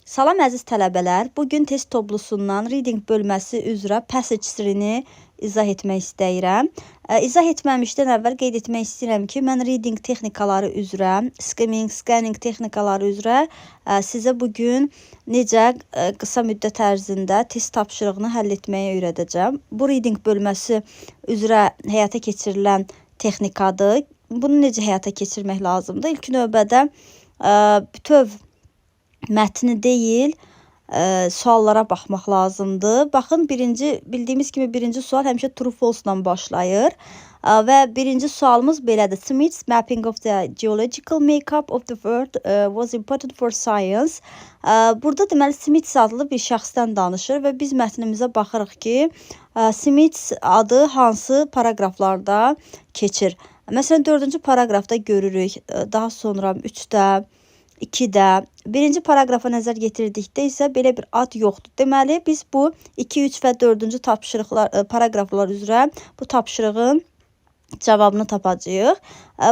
Salam əziz tələbələr, bugün test toplusundan reading bölməsi üzrə passage sirrini izah etmək istəyirəm. İzah etməmişdən əvvəl qeyd etmək istəyirəm ki, mən reading texnikaları üzrə, skimming, scanning texnikaları üzrə sizə bugün necə qısa müddət ərzində test tapşırığını həll etməyi öyrədəcəm. Bu reading bölməsi üzrə həyata keçirilən texnikadır. Bunu necə həyata keçirmək lazımdır? İlk növbədə bütöv mətni deyil, suallara baxmaq lazımdır. Baxın, bildiyimiz kimi birinci sual həmişə true false ilə başlayır. Və birinci sualımız belədir. Smith's mapping of the geological makeup of the world was important for science. Burada deməli Smith adlı bir şəxsdən danışır və biz mətnimizə baxırıq ki, Smith adı hansı paragraflarda keçir. Məsələn, 4-cü paragrafda görürük, daha sonra 3-də, 2-də. Birinci paragrafa nəzər yetirdikdə isə belə bir ad yoxdur. Deməli, biz bu 2, 3 və 4-cü paragraflar üzrə bu tapşırığın cavabını tapacağıq.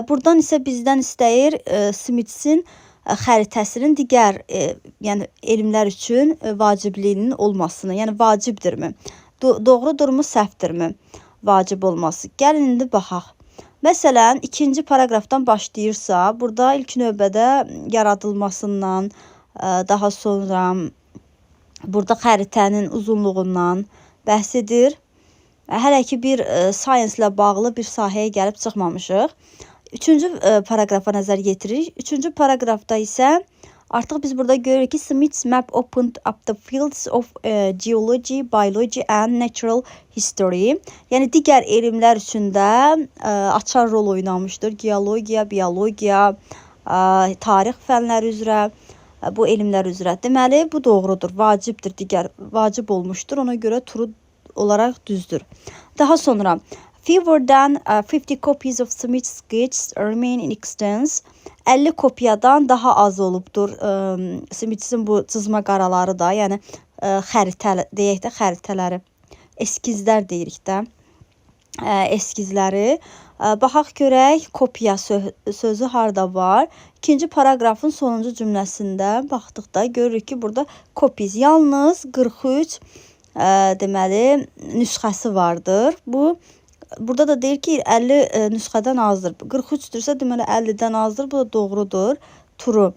Buradan isə bizdən istəyir Smith'in xəritəsinin digər yəni elmlər üçün vacibliyinin olmasını. Yəni vacibdirmi? Doğrudurmu, səhvdirmi? Vacib olması. Gəlin indi baxaq. Məsələn, ikinci paragrafdan başlayırsa, burada ilk növbədə yaradılmasından, daha sonra burada xəritənin uzunluğundan bəhs edir. Hələ ki bir science ilə bağlı bir sahəyə gəlib çıxmamışıq. Üçüncü paragrafa nəzər yetiririk. Üçüncü paragrafda isə artıq biz burada görürük ki, Smith's map opened up the fields of geology, biology and natural history. Yəni, digər elmlər üçün də açar rol oynamışdır. Geologiya, biologiya, tarix fənləri üzrə, bu elmlər üzrə. Deməli, bu doğrudur, vacibdir, vacib olmuşdur. Ona görə true olaraq düzdür. Daha sonra, fewer than 50 copies of Smith's sketches remain in existence. 50 kopyadan daha az olubdur Smith'in bu cızma qaraları da, yəni deyək də xəritələri, eskizlər deyirik də, eskizləri. Baxaq görək, kopya sözü harada var? İkinci paragrafın sonuncu cümləsində baxdıqda görürük ki, burada copies yalnız 43 deməli nüsxəsi vardır. Burada da deyir ki, 50 nüsxədən azdır. 43-dürsə, deməli 50-dən azdır. Bu da doğrudur. True.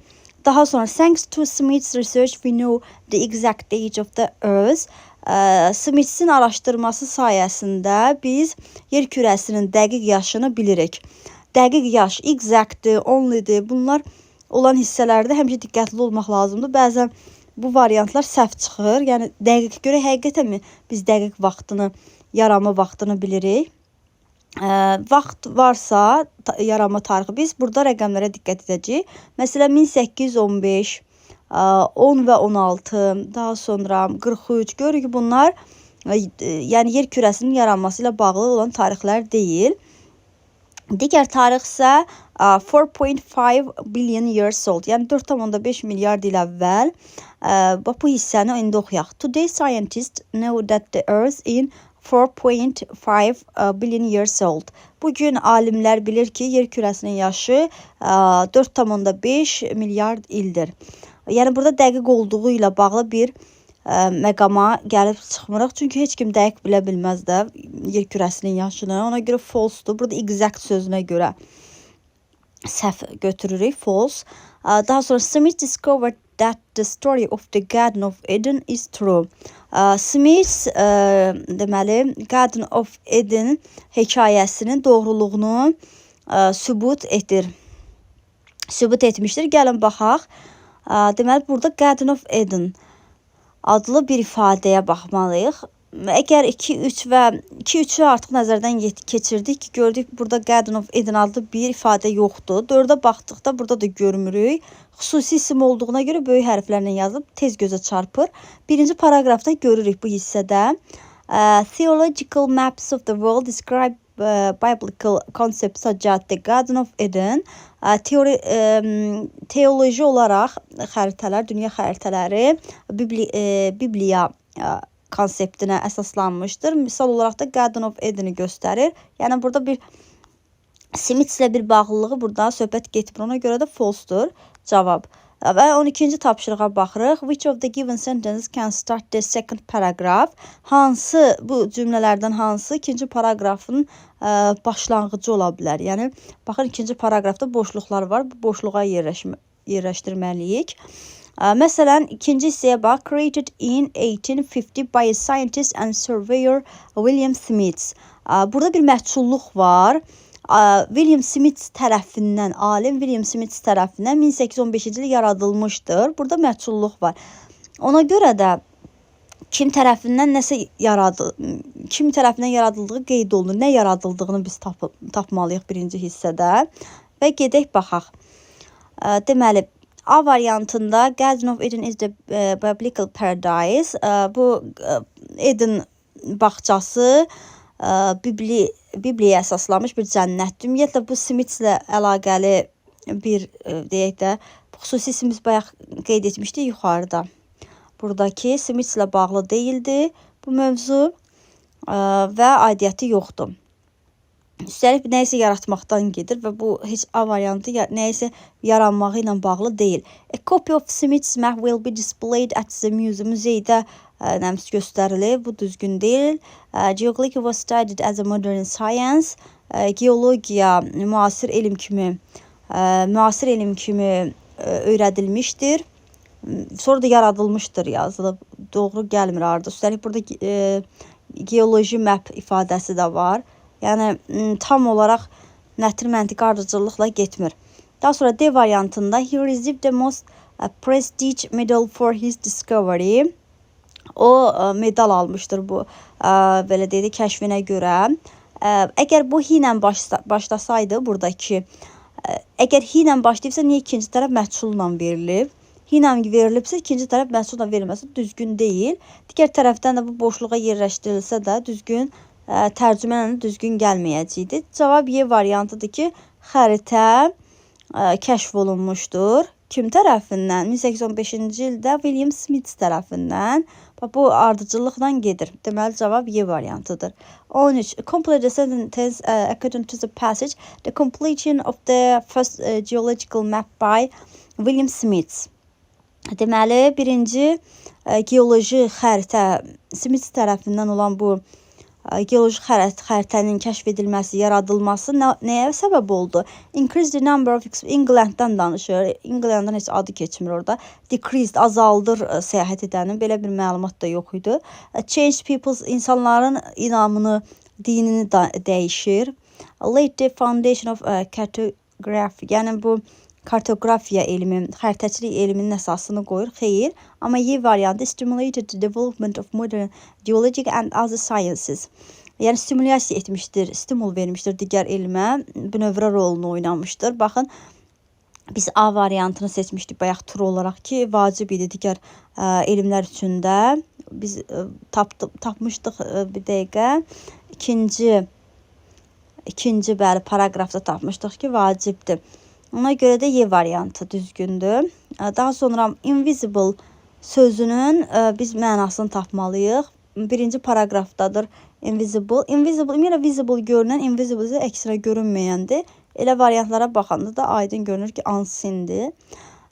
Daha sonra, thanks to Smith's research, we know the exact age of the Earth. Smith'in araşdırması sayəsində biz yer kürəsinin dəqiq yaşını bilirik. Dəqiq yaş, exactdir, onlydir. Bunlar olan hissələrdə həmişə diqqətli olmaq lazımdır. Bəzən bu variantlar səhv çıxır. Yəni, dəqiq görə həqiqətən biz dəqiq vaxtını, yaranma vaxtını bilirik. Vaxt varsa, yaranma tarixi, biz burada rəqəmlərə diqqət edəcəyik. Məsələn, 1815, 10 və 16, daha sonra 43. Görürük ki, bunlar yəni yer kürəsinin yaranması ilə bağlı olan tarixlər deyil. Digər tarix isə 4.5 billion years old, yəni 4.5 milyard il əvvəl. Bu hissəni indi oxuyaq. Today scientists know that the Earth in 4.5 billion years old. Bugün alimlər bilir ki, yer kürəsinin yaşı 4.5 milyard ildir. Yəni, burada dəqiq olduğu ilə bağlı bir məqama gəlib çıxmırıq. Çünki heç kim dəqiq bilə bilməz də yer kürəsinin yaşını. Ona görə false-dur. Burada exact sözünə görə səhv götürürük, false. Daha sonra, Smith discovered that the story of the Garden of Eden is true. Smith deməli Garden of Eden hekayəsinin doğruluğunu sübut etmişdir. Gəlin baxaq. Deməli, burada Garden of Eden adlı bir ifadəyə baxmalıyıq. Əgər 2-3-ü artıq nəzərdən keçirdik ki, gördük burada Garden of Eden adlı bir ifadə yoxdur. 4-ə baxdıqda burada da görmürük. Xüsusi isim olduğuna görə böyük hərflərlə yazılıb, tez gözə çarpır. Birinci paragrafda görürük bu hissədə. Theological maps of the world describe biblical concepts such as the Garden of Eden. Teoloji olaraq xəritələr, dünya xəritələri Bibliya konseptinə əsaslanmışdır. Misal olaraq da Garden of Eden'i göstərir. Yəni, burada bir Smith ilə bir bağlılığı burada söhbət getmir. Ona görə də false-dur cavab. Və 12-ci tapşırığa baxırıq. Which of the given sentences can start the second paragraph? Hansı bu cümlələrdən hansı ikinci paragrafın başlanğıcı ola bilər? Yəni baxın, ikinci paragrafda boşluqlar var. Bu boşluğa yerləşdirməliyik. Məsələn, ikinci hissəyə bax. Created in 1850 by a scientist and surveyor William Smith. Burada bir məhculluq var. William Smith tərəfindən, alim William Smith tərəfindən 1815-ci il yaradılmışdır. Burada məhculluq var. Ona görə də kim tərəfindən yaradıldığı qeyd olunur. Nə yaradıldığını biz tapmalıyıq birinci hissədə. Və gedək baxaq. Deməli, A variantında Garden of Eden is the biblical paradise. Bu Eden bağçası Bibliyə əsaslanmış bir cənnətdir. Ümumiyyətlə, bu Smithlə əlaqəli bir, deyək də, xüsusi isimiz bayaq qeyd etmişdik yuxarıda. Buradakı Smithlə bağlı deyildi bu mövzu və aidiyyəti yoxdur. Üstəlik nəyisə yaratmaqdan gedir və bu heç A variantı nəyisə yaranmağı ilə bağlı deyil. A copy of Smith's map will be displayed at the museum. Muzeydə nəms göstərilir. Bu düzgün deyil. Geology was studied as a modern science. Geologiya müasir elm kimi öyrədilmişdir. Sonra da yaradılmışdır yazılıb. Doğru gəlmir arada. Üstəlik burada geoloji map ifadəsi də var. Yəni tam olaraq nətir məntiqi ardıcıllıqla getmir. Daha sonra D variantında he received the most prestige medal for his discovery. O medal almışdır bu belə deyək, kəşfinə görə. Əgər bu hi ilə başlasaydı buradakı, əgər hi ilə başlayıbsa niyə ikinci tərəf məhculla verilib? Hi ilə verilibsə ikinci tərəf məhculla verilməsi düzgün deyil. Digər tərəfdən də bu boşluğa yerləşdirilsə də düzgün tərcümələ düzgün gəlməyəcəkdir. Cavab Y variantıdır ki, xəritə kəşf olunmuşdur. Kim tərəfindən? 1815-ci ildə William Smith tərəfindən. Bu ardıcıllıqla gedir. Deməli, cavab Y variantıdır. 13. Complete the sentence according to the passage. The completion of the first geological map by William Smith. Deməli, birinci geoloji xəritə Smith tərəfindən olan bu geoloji xəritənin kəşf edilməsi, yaradılması nəyə səbəb oldu? Increase the number of England'dan danışır. England'dan heç adı keçmir orada. Decreased, azaldır səyahət edənin. Belə bir məlumat da yox idi. Change people's, insanların inamını, dinini dəyişir. Laid the foundation of cartography. Yəni bu kartografiya elmi, xəritəçilik elminin əsasını qoyur. Xeyr. Amma Y variantı stimulated the development of modern geologic and other sciences. Yəni stimulyasiya etmişdir, stimul vermişdir digər elmə, bünövrə rolunu oynamışdır. Baxın, biz A variantını seçmişdik bayaq tur olaraq ki, vacib idi digər elmlər üçün də. Biz tapmışdıq bir dəqiqə. İkinci bəli paragrafda tapmışdıq ki, vacibdir. Ona görə də Y variantı düzgündür. Daha sonra invisible sözünün biz mənasını tapmalıyıq. Birinci paragrafdadır invisible. Invisible, ümumiyyətlə visible görünən, invisible isə əksinə görünməyəndir. Elə variantlara baxanda da aydın görünür ki, unseendir.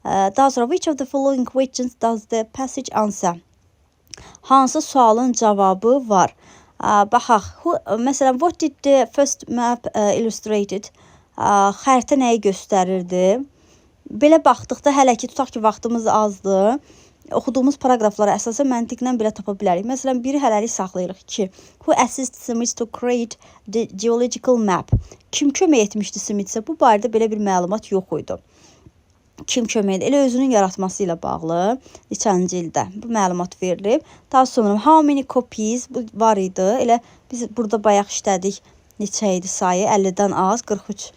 Daha sonra which of the following questions does the passage answer? Hansı sualın cavabı var? Baxaq. Məsələn, what did the first map illustrated? Xəritə nəyi göstərirdi? Belə baxdıqda hələ ki, tutaq ki, vaxtımız azdır. Oxuduğumuz paragraflara əsasən məntiqlə belə tapa bilərik. Məsələn, biri hələlik saxlayırıq ki, who assisted Smith to create the geological map? Kim kömək etmişdi Smithsə? Bu barədə belə bir məlumat yox idi. Kim kömək edir? Elə özünün yaratması ilə bağlı neçənci ildə bu məlumat verilib. Daha sonra how many copies var idi? Elə biz burada bayaq işlədik. Neçə idi sayı? 50-dən az, 43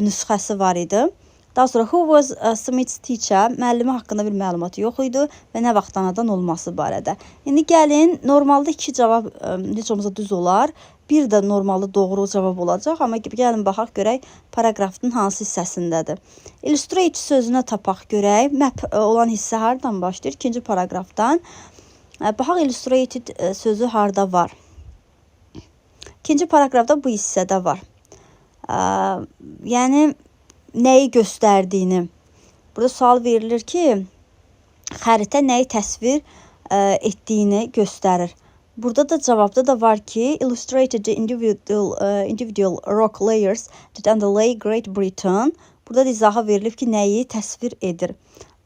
nüsxəsi var idi. Daha sonra who was Smith's teacher? Müəllimi haqqında bir məlumat yox idi və nə vaxt anadan olması barədə. İndi gəlin, normalda iki cavab heç olmasa düz olar. Bir də normalda doğru cavab olacaq. Amma gəlin baxaq görək paragrafın hansı hissəsindədir. Illustrate sözünə tapaq görək. Map olan hissə hardan başlayır? İkinci paragrafdan. Baxaq illustrated sözü harda var? İkinci paragrafda bu hissədə var. Yəni nəyi göstərdiyini Burada sual verilir ki, xəritə nəyi təsvir etdiyini göstərir. Burada da cavabda da var ki, illustrated the individual rock layers that underlay Great Britain. Burada da izaha verilib ki, nəyi təsvir edir.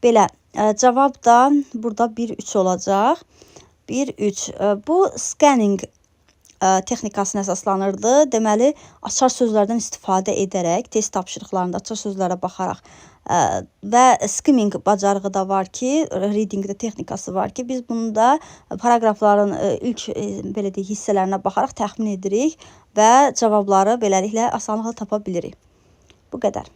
Belə, cavab da burada 1-3 olacaq. 1-3. Bu scanning texnikasına əsaslanırdı. Deməli, açar sözlərdən istifadə edərək, test tapşırıqlarında açar sözlərə baxaraq və skimming bacarığı da var ki, readingdə texnikası var ki, biz bunu da paraqrafların ilk belə deyək hissələrinə baxaraq təxmin edirik və cavabları beləliklə asanlıqla tapa bilirik. Bu qədər.